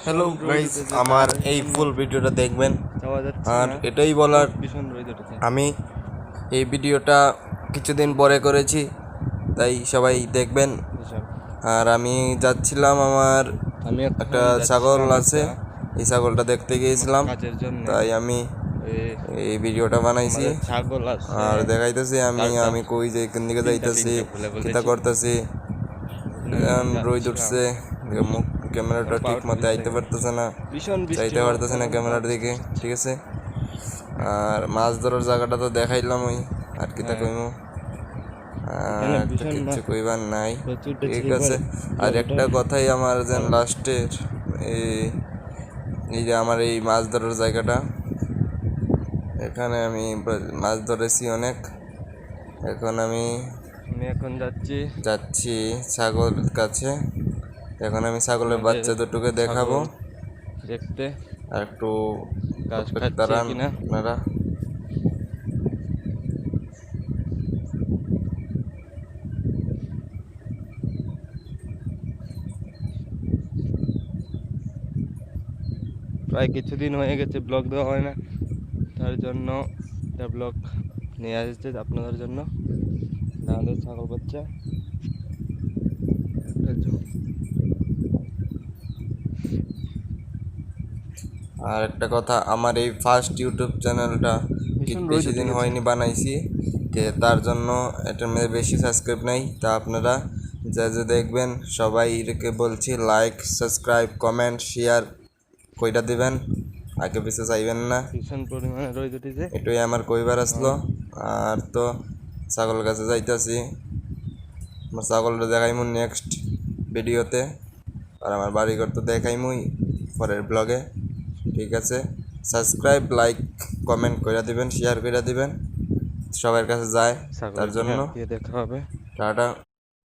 Hello guys, আমার এই ফুল ভিডিওটা দেখবেন। আর এটাই বলার, আমি এই ভিডিওটা কিছুদিন পরে করেছি, তাই সবাই দেখবেন। আর আমি যাচ্ছিলাম, আমার একটা ছাগল আছে, এই ছাগলটা দেখতে গিয়েছিলাম, তাই আমি এই ভিডিওটা বানাইছি আর দেখাইতেছি আমি কই যে কোন দিকে যাইতেছি, কিতা করতেছি। রোদ উঠছে, মুখ ক্যামেরাটা ঠিক মতো আইতে পারতেছে না, চাইতে পারতেছে না ক্যামেরার দিকে, ঠিক আছে। আর মাছ ধরার জায়গাটা তো দেখাইলাম, ওই আর কিতা কইমু, কিছু কইবার নাই, ঠিক আছে। আর একটা কথাই আমার যেন লাস্টের, এই যে আমার এই মাছ ধরার জায়গাটা, এখানে আমি মাছ ধরেছি অনেক। এখন আমি যাচ্ছি ছাগল কাছে। এখন আমি ছাগলের বাচ্চা দুটোকে দেখাবো দেখতে, আর একটু দাঁড়ান আপনারা। প্রায় কিছুদিন হয়ে গেছে ব্লগ দেওয়া হয় না, তার জন্য একটা ব্লগ নিয়ে আসছে আপনাদের জন্য। আমাদের ছাগল বাচ্চা, আর একটা কথা, আমার এই ফার্স্ট ইউটিউব চ্যানেলটা বেশি দিন হয়নি বানাইছি, তার জন্য এটার মধ্যে বেশি সাবস্ক্রাইব নাই। তা আপনারা যা যা দেখবেন সবাইকে বলছি, লাইক, সাবস্ক্রাইব, কমেন্ট, শেয়ার কইটা দিবেন, আগে পিছিয়ে চাইবেন না। ভীষণ পরিমাণে রোদ উঠেছে, এটাই আমার কইবার আসলো। আর তো ছাগল কাছে যাইতাছি, আমার ছাগলটা দেখাইমু নেক্সট ভিডিওতে, আর আমার বাড়িঘর তো দেখাইমুই পরের ব্লগে, ঠিক আছে। সাবস্ক্রাইব, লাইক, কমেন্ট কইরা দিবেন, শেয়ার কইরা দিবেন, সবার কাছে যায়, তার জন্য দেখা হবে। টাটা।